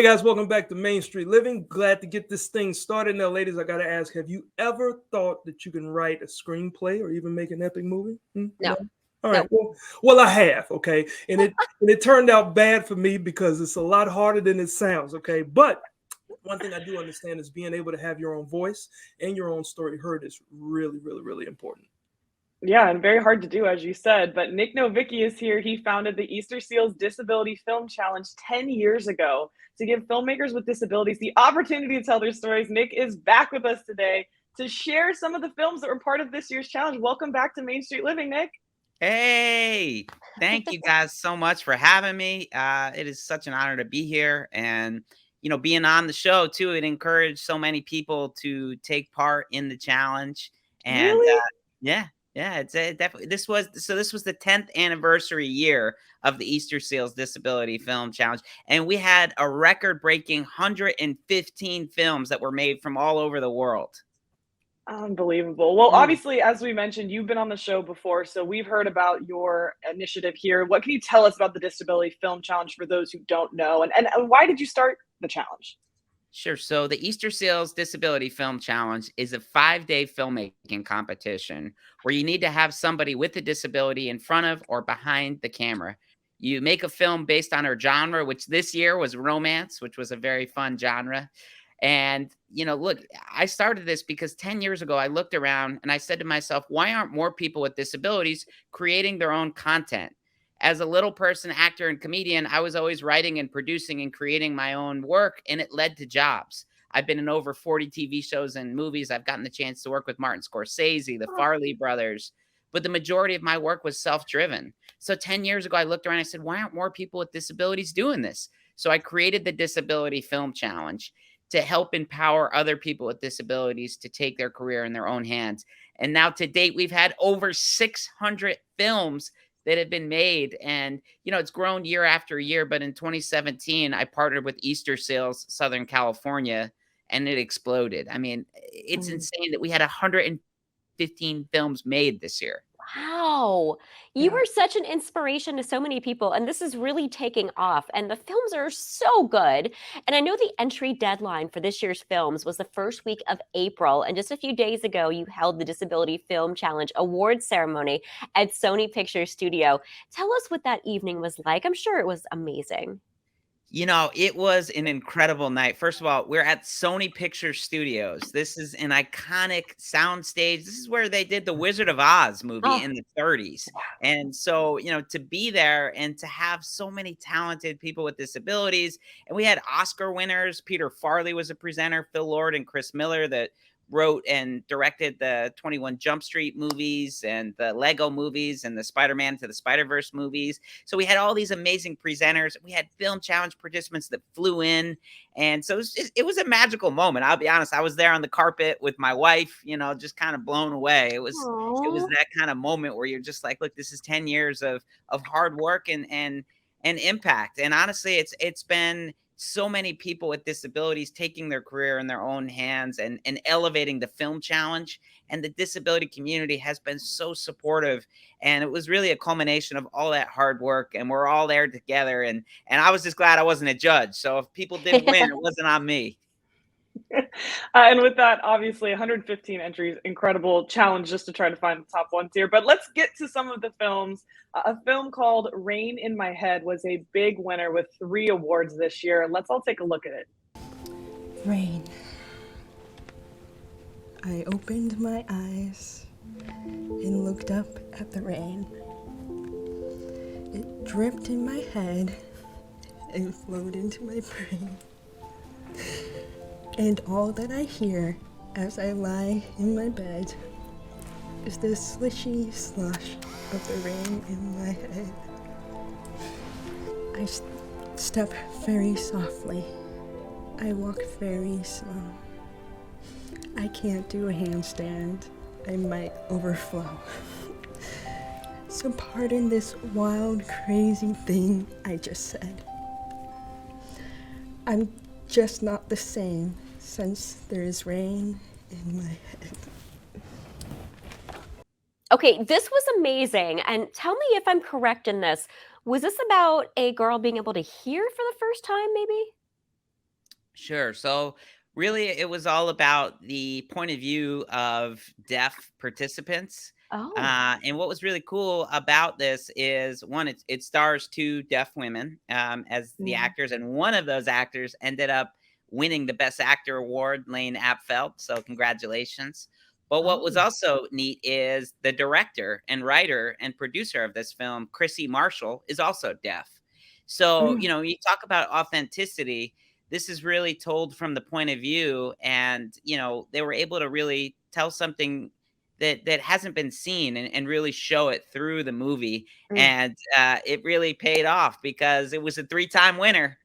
guys, welcome back to Main Street Living. Glad to get this thing started. Now, ladies, I gotta ask, have you ever thought that you can write a screenplay or even make an epic movie? No. All No. right. Well, I have. Okay, and it turned out bad for me because it's a lot harder than it sounds. Okay, but one thing I do understand is being able to have your own voice and your own story heard is really, really, really important. Yeah, and very hard to do, as you said. But Nic Novicki is here. He founded the Easterseals Disability Film Challenge 10 years ago to give filmmakers with disabilities the opportunity to tell their stories. Nic is back with us today to share some of the films that were part of this year's challenge. Welcome back to Main Street Living, Nic. Hey, thank you guys so much for having me. It is such an honor to be here. And, being on the show, too, it encouraged so many people to take part in the challenge. And Really? yeah, it's definitely this was the 10th anniversary year of the Easterseals Disability Film Challenge, and we had a record-breaking 115 films that were made from all over the world. Unbelievable. Well, obviously, as we mentioned, you've been on the show before, so we've heard about your initiative here. What can you tell us about the Disability Film Challenge for those who don't know? And why did you start the challenge? Sure. So the Easterseals Disability Film Challenge is a 5-day filmmaking competition where you need to have somebody with a disability in front of or behind the camera. You make a film based on our genre, which this year was romance, which was a very fun genre. And, look, I started this because 10 years ago, I looked around and I said to myself, why aren't more people with disabilities creating their own content? As a little person, actor, and comedian, I was always writing and producing and creating my own work, and it led to jobs. I've been in over 40 TV shows and movies. I've gotten the chance to work with Martin Scorsese, the Farley brothers, but the majority of my work was self-driven. So 10 years ago, I looked around and I said, why aren't more people with disabilities doing this? So I created the Disability Film Challenge to help empower other people with disabilities to take their career in their own hands. And now to date, we've had over 600 films that have been made. And, it's grown year after year. But in 2017, I partnered with Easterseals Southern California, and it exploded. I mean, it's insane that we had 115 films made this year. Wow. You are such an inspiration to so many people, and this is really taking off, and the films are so good. And I know the entry deadline for this year's films was the first week of April, and just a few days ago, you held the Disability Film Challenge Awards ceremony at Sony Pictures Studio. Tell us what that evening was like. I'm sure it was amazing. It was an incredible night. First of all, we're at Sony Pictures Studios. This is an iconic soundstage. This is where they did the Wizard of Oz movie in the 30s. And so, to be there and to have so many talented people with disabilities, and we had Oscar winners. Peter Farley was a presenter, Phil Lord and Chris Miller, that wrote and directed the 21 Jump Street movies and the Lego movies and the Spider-Man to the Spider-Verse movies. So we had all these amazing presenters. We had film challenge participants that flew in. And so it was a magical moment. I'll be honest. I was there on the carpet with my wife, just kind of blown away. It was that kind of moment where you're just like, look, this is 10 years of hard work and impact. And honestly, it's been so many people with disabilities taking their career in their own hands and elevating the film challenge. And the disability community has been so supportive. And it was really a culmination of all that hard work. And we're all there together. And I was just glad I wasn't a judge. So if people didn't win, it wasn't on me. And with that, obviously 115 entries, incredible challenge just to try to find the top ones here. But let's get to some of the films. A film called Rain in My Head was a big winner with 3 awards this year. Let's all take a look at it. Rain. I opened my eyes and looked up at the rain. It dripped in my head and flowed into my brain. And all that I hear as I lie in my bed is the slishy slush of the rain in my head. I step very softly. I walk very slow. I can't do a handstand. I might overflow. So pardon this wild, crazy thing I just said. I'm just not the same since there is rain in my head. Okay, this was amazing. And tell me if I'm correct in this. Was this about a girl being able to hear for the first time, maybe? Sure. So really, it was all about the point of view of deaf participants. Oh. And what was really cool about this is one, it stars two deaf women as the Mm. actors, and one of those actors ended up winning the Best Actor award, Lane Apfelt. So congratulations. But what was Oh. also neat is the director and writer and producer of this film, Chrissy Marshall, is also deaf. So, Mm. you talk about authenticity. This is really told from the point of view, and they were able to really tell something that hasn't been seen, and really show it through the movie. Mm. And it really paid off because it was a three-time winner.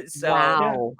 So Yeah. Wow.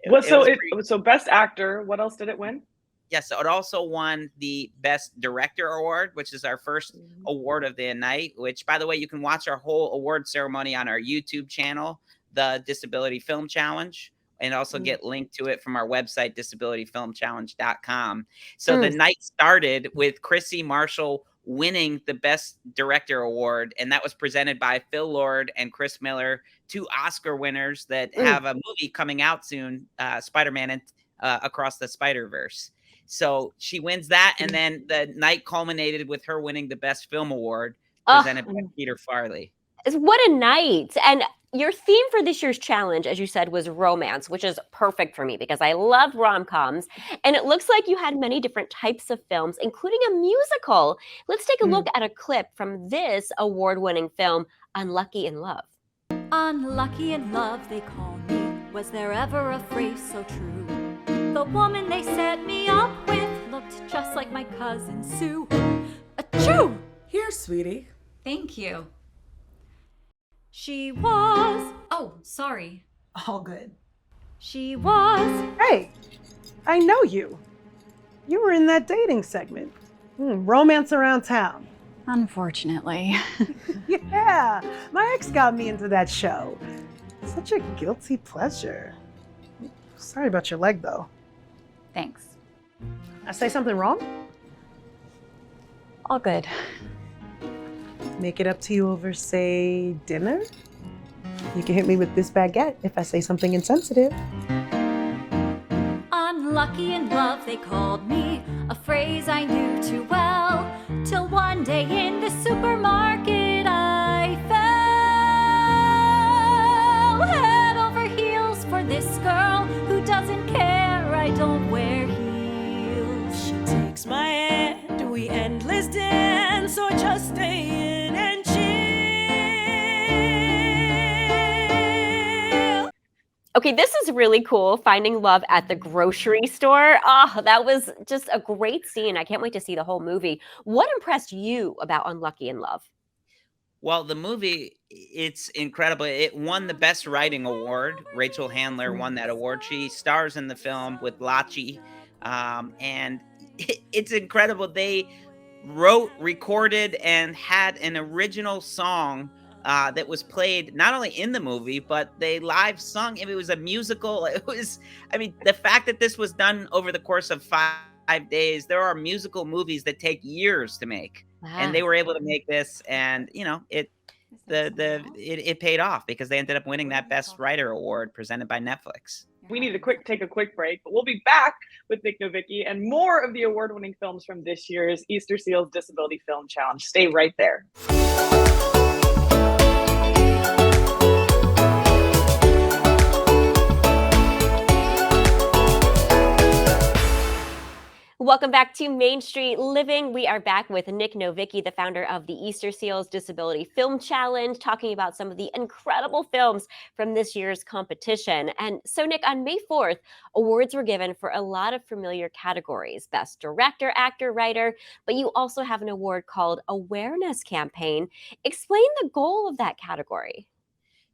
it was pretty. So best actor, what else did it win? Yes, so it also won the Best Director Award, which is our first award of the night, which, by the way, you can watch our whole award ceremony on our YouTube channel, the Disability Film Challenge, and also Mm. get linked to it from our website, disabilityfilmchallenge.com. So the Mm. night started with Chrissy Marshall winning the Best Director Award, and that was presented by Phil Lord and Chris Miller, two Oscar winners that have a movie coming out soon, Spider-Man and Across the Spider-Verse. So she wins that, and then the night culminated with her winning the Best Film Award, presented by Peter Farley. What a night. And your theme for this year's challenge, as you said, was romance, which is perfect for me because I love rom-coms. And it looks like you had many different types of films, including a musical. Let's take a look at a clip from this award-winning film, Unlucky in Love. Unlucky in love, they call me. Was there ever a phrase so true? The woman they set me up with looked just like my cousin Sue. Achoo! Here, sweetie. Thank you. She was... Oh, sorry. All good. She was... Hey, I know you. You were in that dating segment. Romance Around Town. Unfortunately. Yeah, my ex got me into that show. Such a guilty pleasure. Sorry about your leg, though. Thanks. I say something wrong? All good. Make it up to you over, say, dinner? You can hit me with this baguette if I say something insensitive. Unlucky in love, they called me. A phrase I knew too well. Till one day in the supermarket I fell head over heels for this girl who doesn't care I don't wear heels. She takes my hand, we endless dance, or just stay in and chill. Okay, this is really cool, finding love at the grocery store. Oh, that was just a great scene. I can't wait to see the whole movie. What impressed you about Unlucky in Love? Well, the movie, it's incredible. It won the Best Writing Award. Rachel Handler won that award. She stars in the film with Lachi, and it's incredible. They wrote, recorded, and had an original song that was played not only in the movie, but they live sung. It was a musical. It was, the fact that this was done over the course of 5 days, there are musical movies that take years to make. And they were able to make this, and it paid off because they ended up winning that Best Writer Award presented by Netflix. We need to take a quick break, but we'll be back with Nic Novicki and more of the award-winning films from this year's Easterseals Disability Film Challenge. Stay right there. Welcome back to Main Street Living. We are back with Nic Novicki, the founder of the Easterseals Disability Film Challenge, talking about some of the incredible films from this year's competition. And so, Nic, on May 4th, awards were given for a lot of familiar categories: Best Director, Actor, Writer, but you also have an award called Awareness Campaign. Explain the goal of that category.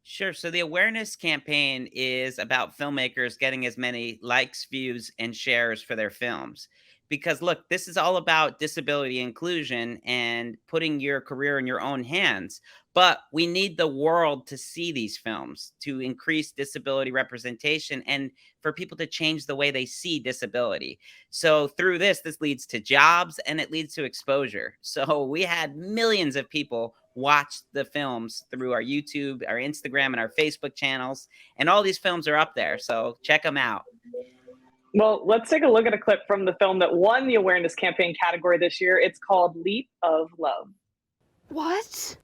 Sure. So the awareness campaign is about filmmakers getting as many likes, views, and shares for their films. Because look, this is all about disability inclusion and putting your career in your own hands. But we need the world to see these films to increase disability representation and for people to change the way they see disability. So through this leads to jobs and it leads to exposure. So we had millions of people watch the films through our YouTube, our Instagram, and our Facebook channels. And all these films are up there, so check them out. Well, let's take a look at a clip from the film that won the awareness campaign category this year. It's called Leap of Love. What?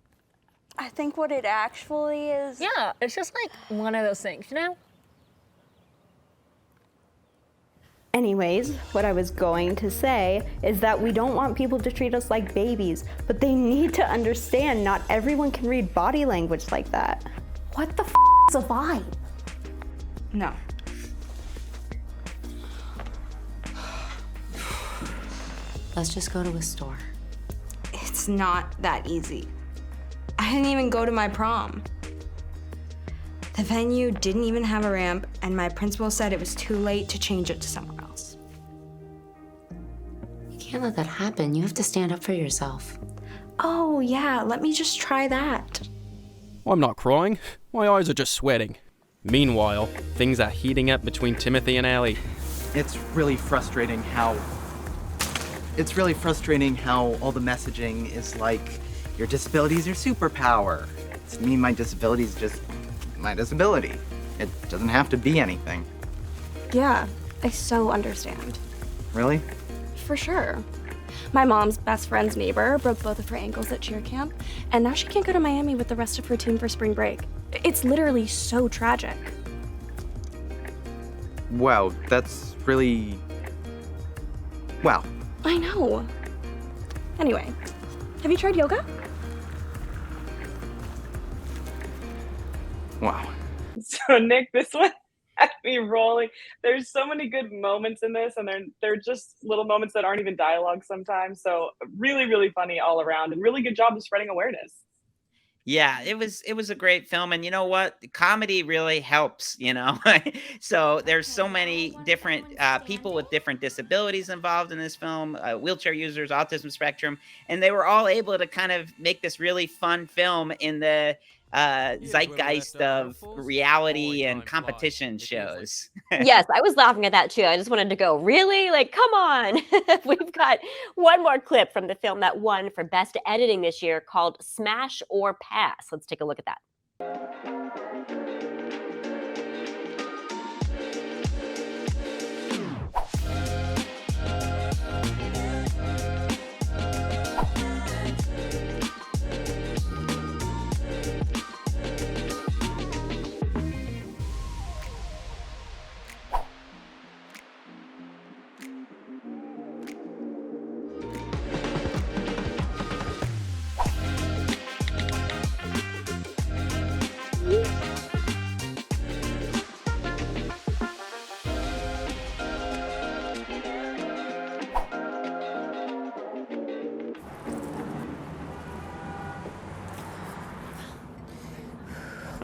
I think what it actually is. Yeah, it's just like one of those things, you know? Anyways, what I was going to say is that we don't want people to treat us like babies, but they need to understand not everyone can read body language like that. What the is a vibe? No. Let's just go to a store. It's not that easy. I didn't even go to my prom. The venue didn't even have a ramp, and my principal said it was too late to change it to somewhere else. You can't let that happen. You have to stand up for yourself. Oh, yeah, let me just try that. I'm not crying. My eyes are just sweating. Meanwhile, things are heating up between Timothy and Ellie. It's really frustrating how all the messaging is like, your disability is your superpower. To me, my disability is just my disability. It doesn't have to be anything. Yeah, I so understand. Really? For sure. My mom's best friend's neighbor broke both of her ankles at cheer camp, and now she can't go to Miami with the rest of her team for spring break. It's literally so tragic. Wow, that's really... Wow. I know. Anyway, have you tried yoga? Wow. So Nick, this one had me rolling. There's so many good moments in this, and they're just little moments that aren't even dialogue sometimes. So really, really funny all around, and really good job of spreading awareness. Yeah, it was a great film, and you know what? The comedy really helps, you know. So there's so many different people with different disabilities involved in this film, wheelchair users, autism spectrum, and they were all able to kind of make this really fun film in the zeitgeist of reality and competition shows. Yes, I was laughing at that too. I just wanted to go, really? Like, come on. We've got one more clip from the film that won for Best Editing this year called Smash or Pass. Let's take a look at that.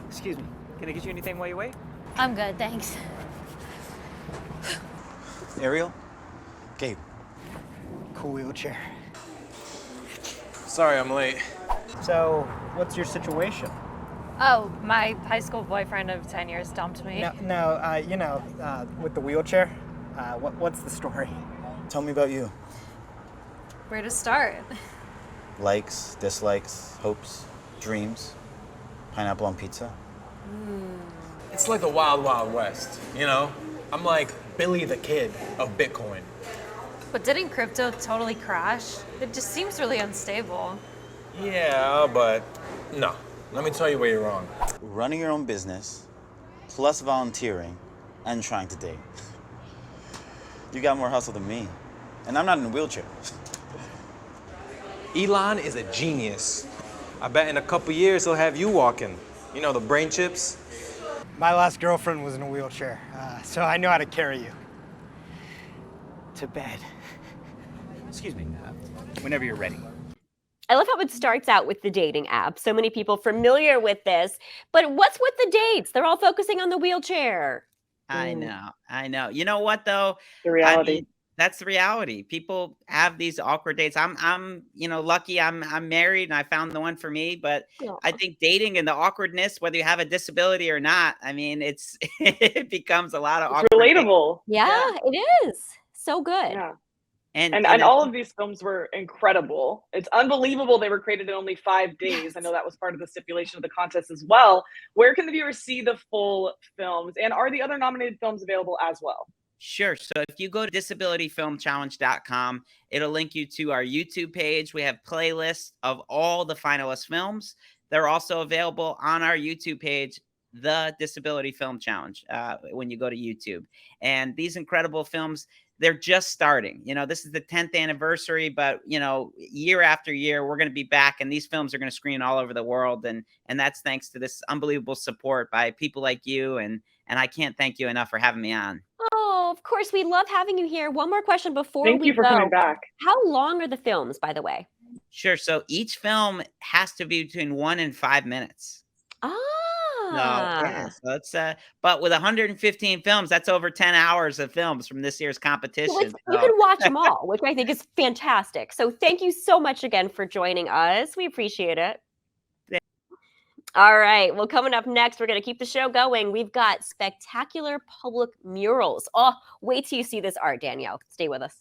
Excuse me, can I get you anything while you wait? I'm good, thanks. Ariel? Gabe. Cool wheelchair. Sorry I'm late. So, what's your situation? Oh, my high school boyfriend of 10 years dumped me. No, with the wheelchair, what's the story? Tell me about you. Where to start? Likes, dislikes, hopes, dreams, pineapple on pizza. It's like the wild, wild west, you know? I'm like Billy the Kid of Bitcoin. But didn't crypto totally crash? It just seems really unstable. Yeah, but no. Let me tell you where you're wrong. Running your own business, plus volunteering, and trying to date. You got more hustle than me. And I'm not in a wheelchair. Elon is a genius. I bet in a couple years he'll have you walking. You know, the brain chips? My last girlfriend was in a wheelchair, so I know how to carry you. To bed. Excuse me, whenever you're ready. I love how it starts out with the dating app. So many people familiar with this, but what's with the dates? They're all focusing on the wheelchair. I know. You know what though? The reality. I mean, that's the reality. People have these awkward dates. I'm lucky. I'm married and I found the one for me. But I think dating and the awkwardness, whether you have a disability or not, I mean, it becomes a lot of awkward. Relatable. Yeah, it is. So good. Yeah. And all of these films were incredible. It's unbelievable they were created in only 5 days. I know that was part of the stipulation of the contest as well. Where can the viewers see the full films? And are the other nominated films available as well? Sure. So if you go to disabilityfilmchallenge.com, it'll link you to our YouTube page. We have playlists of all the finalist films. They're also available on our YouTube page, the Disability Film Challenge, when you go to YouTube. And these incredible films, they're just starting. You know, this is the 10th anniversary, but, you know, year after year, we're going to be back, and these films are going to screen all over the world. And that's thanks to this unbelievable support by people like you. And I can't thank you enough for having me on. Oh, of course. We love having you here. One more question before Thank we you for go. coming back. How long are the films, by the way? Sure. So each film has to be between 1 and 5 minutes. Ah. So it's but with 115 films, that's over 10 hours of films from this year's competition. You can watch them all, which I think is fantastic. So thank you so much again for joining us. We appreciate it. All right. Well, coming up next, we're going to keep the show going. We've got spectacular public murals. Oh, wait till you see this art, Danielle. Stay with us.